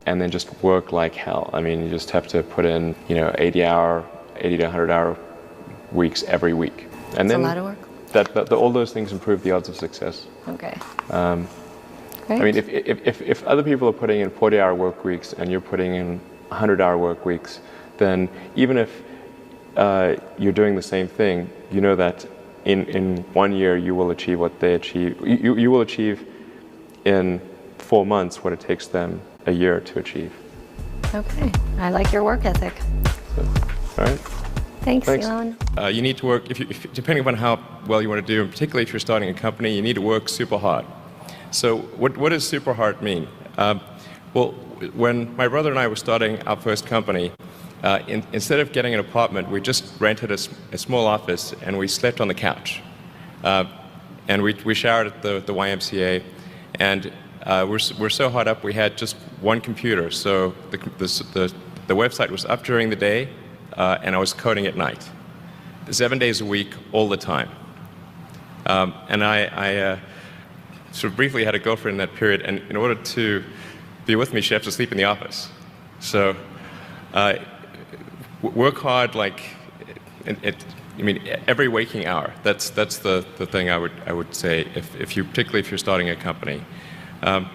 and then just work like hell. I mean, you just have to put in, 80 to 100 hour weeks every week. And That's then a lot of work. all those things improve the odds of success. Okay. I mean, if other people are putting in 40-hour work weeks and you're putting in 100-hour work weeks, then even if you're doing the same thing, you know that in 1 year you will achieve what they achieve. You will achieve in 4 months what it takes them a year to achieve. Okay. I like your work ethic. So, all right. Thanks. Elon. You need to work, depending upon how well you want to do, particularly if you're starting a company, you need to work super hard. So what does super hard mean? Well, when my brother and I were starting our first company, instead of getting an apartment, we just rented a small office and we slept on the couch. And we showered at the YMCA, and we're so hot up we had just one computer. So the website was up during the day, and I was coding at night, 7 days a week, all the time. And I sort of briefly had a girlfriend in that period, and in order to be with me, she had to sleep in the office. So work hard, like every waking hour. That's the thing I would say particularly if you're starting a company. And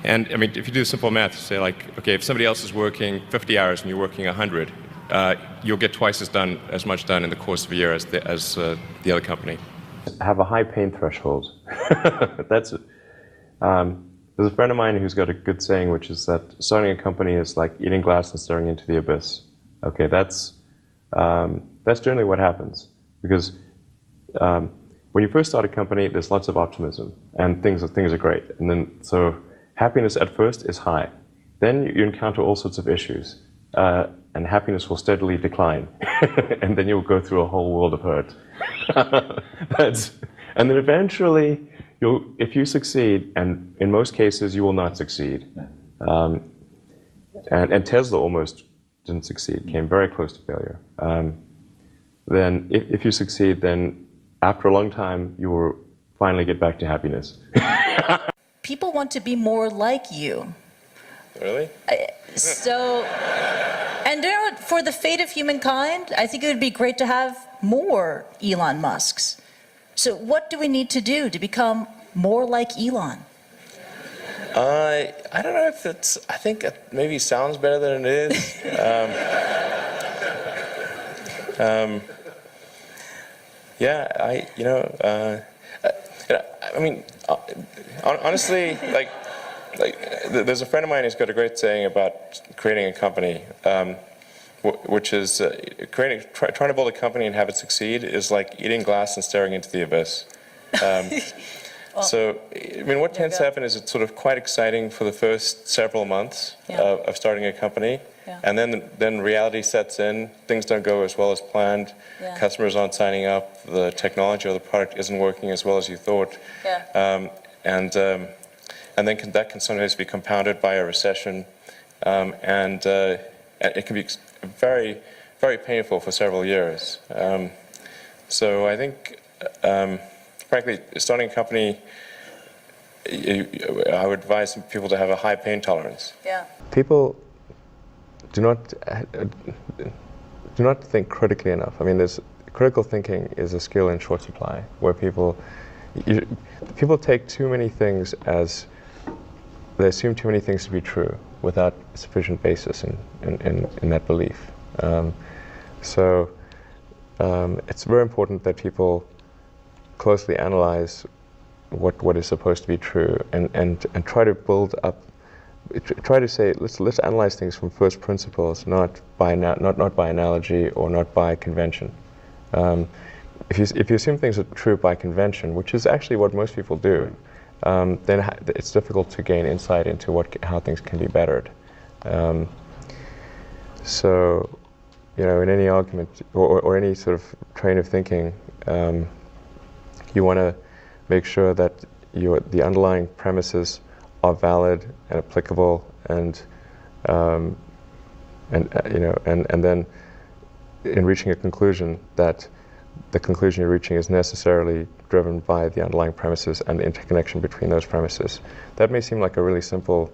I mean, if you do simple math, say like, okay, if somebody else is working 50 hours and you're working 100, you'll get twice as much done in the course of a year as the other company. Have a high pain threshold. That's it. There's a friend of mine who's got a good saying, which is that starting a company is like eating glass and staring into the abyss. Okay, that's generally what happens, because when you first start a company, there's lots of optimism and things are great, and then so happiness at first is high. Then you encounter all sorts of issues, and happiness will steadily decline, and then you'll go through a whole world of hurt. And then eventually, if you succeed, and in most cases you will not succeed, and Tesla almost didn't succeed, came very close to failure. Then if you succeed, then after a long time, you will finally get back to happiness. People want to be more like you. Really? And for the fate of humankind, I think it would be great to have more Elon Musks. So what do we need to do to become more like Elon? I don't know if I think it maybe sounds better than it is. Honestly, like there's a friend of mine who's got a great saying about creating a company, which is trying to build a company and have it succeed is like eating glass and staring into the abyss. So, I mean, what tends to happen is it's sort of quite exciting for the first several months of starting a company, and then reality sets in. Things don't go as well as planned. Customers aren't signing up. The technology or the product isn't working as well as you thought. And then that can sometimes be compounded by a recession, and it can be very, very painful for several years. So I think, frankly, starting a company, I would advise people to have a high pain tolerance. People do not think critically enough. I mean, critical thinking is a skill in short supply, where people take too many things they assume too many things to be true without sufficient basis in that belief. So it's very important that people closely analyze what is supposed to be true and try to build up. Try to say let's analyze things from first principles, not by analogy or not by convention. If you assume things are true by convention, which is actually what most people do, then it's difficult to gain insight into how things can be bettered. So, in any argument or any sort of train of thinking, you want to make sure that the underlying premises are valid and applicable, and then in reaching a conclusion, that the conclusion you're reaching is necessarily driven by the underlying premises and the interconnection between those premises. That may seem like a really simple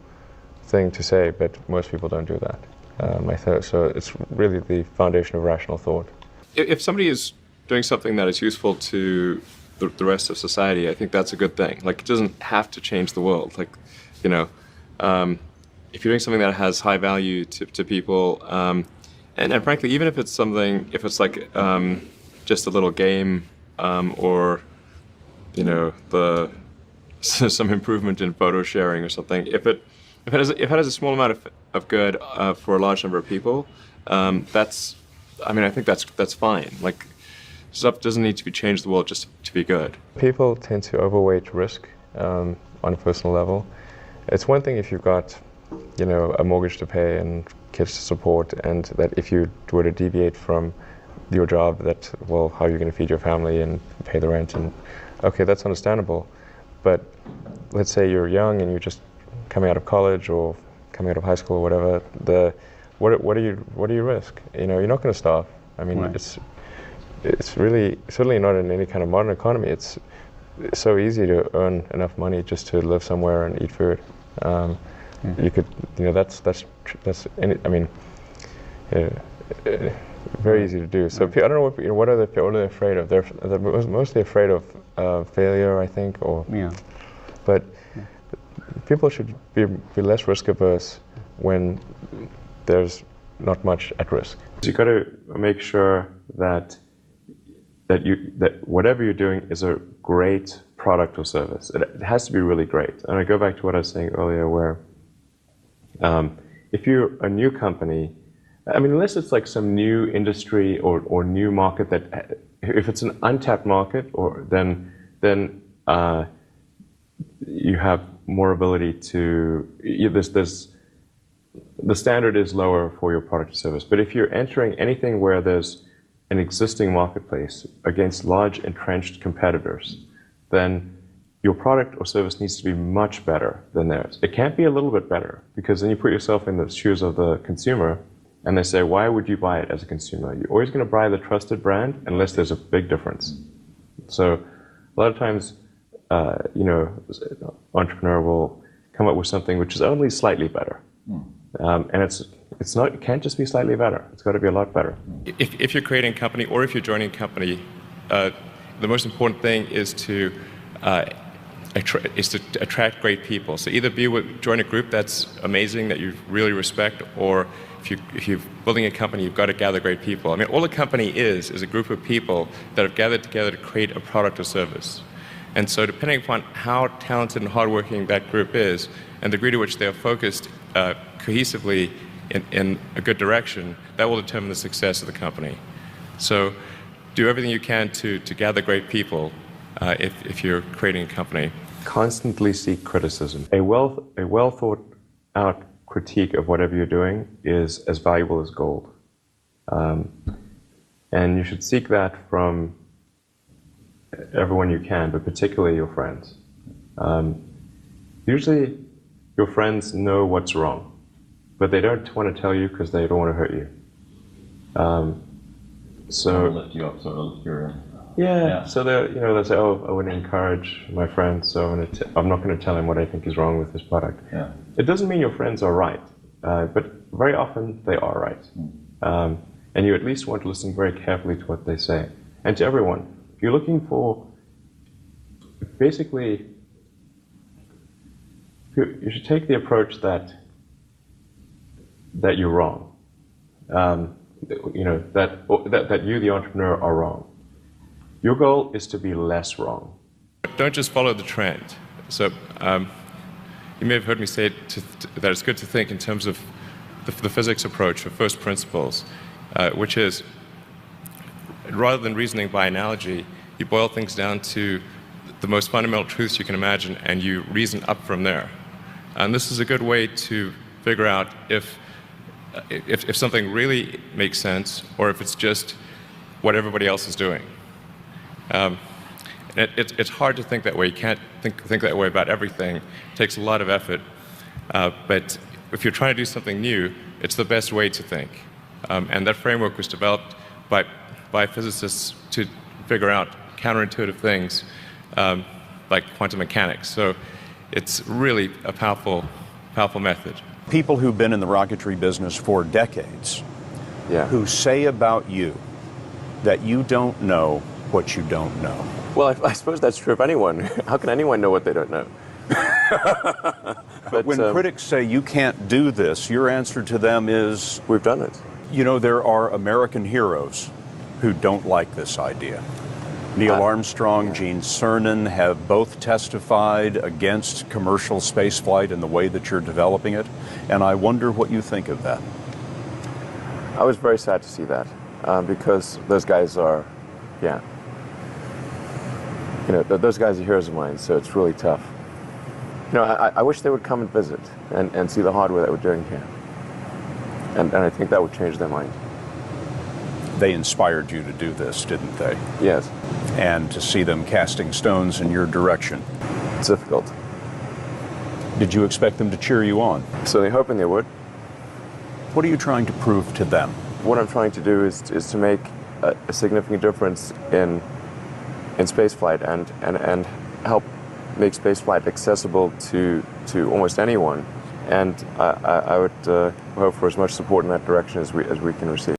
thing to say, but most people don't do that. So it's really the foundation of rational thought. If somebody is doing something that is useful to the rest of society, I think that's a good thing. Like, it doesn't have to change the world. Like, you know, if you're doing something that has high value to people, and frankly, even if it's something, if it's like just a little game, or, you know, some improvement in photo sharing or something, if it has a small amount of good for a large number of people, I think that's fine. Like, stuff doesn't need to be changed the world just to be good. People tend to overweight risk on a personal level. It's one thing if you've got, you know, a mortgage to pay and kids to support, and that if you were to deviate from your job, that, well, how are you going to feed your family and pay the rent? And okay, that's understandable. But let's say you're young and you're just coming out of college or coming out of high school or whatever. What do you risk? You know, you're not going to starve. I mean, right. It's really certainly not in any kind of modern economy. It's so easy to earn enough money just to live somewhere and eat food. You could, you know, that's very easy to do. So I don't know what are they afraid of? They're mostly afraid of failure, I think, or but people should be less risk averse when there's not much at risk. You got to make sure that whatever you're doing is a great product or service. It has to be really great. And I go back to what I was saying earlier, where if you're a new company, I mean, unless it's like some new industry or new market that, if it's an untapped market, or then you have more ability to, the standard is lower for your product or service. But if you're entering anything where there's an existing marketplace against large entrenched competitors, then your product or service needs to be much better than theirs. It can't be a little bit better, because then you put yourself in the shoes of the consumer, and they say, why would you buy it as a consumer? You're always going to buy the trusted brand unless there's a big difference. So a lot of times, entrepreneur will come up with something which is only slightly better. And it can't just be slightly better. It's got to be a lot better. If you're creating a company, or if you're joining a company, the most important thing is to attract great people. So either join a group that's amazing, that you really respect, or if you're building a company, you've got to gather great people. I mean, all a company is a group of people that have gathered together to create a product or service. And so depending upon how talented and hardworking that group is, and the degree to which they are focused cohesively in a good direction, that will determine the success of the company. So do everything you can to gather great people if you're creating a company. Constantly seek criticism. A well thought out critique of whatever you're doing is as valuable as gold. And you should seek that from everyone you can, but particularly your friends. Usually your friends know what's wrong, but they don't want to tell you because they don't want to hurt you. So lift you up, sort of lift your. Yeah. So they say, "Oh, I want to encourage my friend, so I'm not going to tell him what I think is wrong with his product." Yeah. It doesn't mean your friends are right, but very often they are right, and you at least want to listen very carefully to what they say, and to everyone. If you're looking for, basically, you should take the approach that you're wrong. That you, the entrepreneur, are wrong. Your goal is to be less wrong. Don't just follow the trend. So you may have heard me say that it's good to think in terms of the physics approach of first principles, which is, rather than reasoning by analogy, you boil things down to the most fundamental truths you can imagine, and you reason up from there. And this is a good way to figure out if something really makes sense, or if it's just what everybody else is doing. It's hard to think that way. You can't think that way about everything. It takes a lot of effort. But if you're trying to do something new, it's the best way to think. And that framework was developed by physicists to figure out counterintuitive things like quantum mechanics. So it's really a powerful method. people who've been in the rocketry business for decades who say about you that you don't know what you don't know. Well, I suppose that's true of anyone. How can anyone know what they don't know? But when critics say you can't do this, your answer to them is, we've done it. You know, there are American heroes who don't like this idea. Neil Armstrong, Gene Cernan have both testified against commercial spaceflight and the way that you're developing it, and I wonder what you think of that. I was very sad to see that, because those guys are, you know, those guys are heroes of mine, so it's really tough. You know, I wish they would come and visit and see the hardware that we're doing here. And I think that would change their mind. They inspired you to do this, didn't they? Yes. And to see them casting stones in your direction. It's difficult. Did you expect them to cheer you on? Certainly hoping they would. What are you trying to prove to them? What I'm trying to do is to make a significant difference in spaceflight and help make spaceflight accessible to almost anyone. And I would hope for as much support in that direction as we can receive.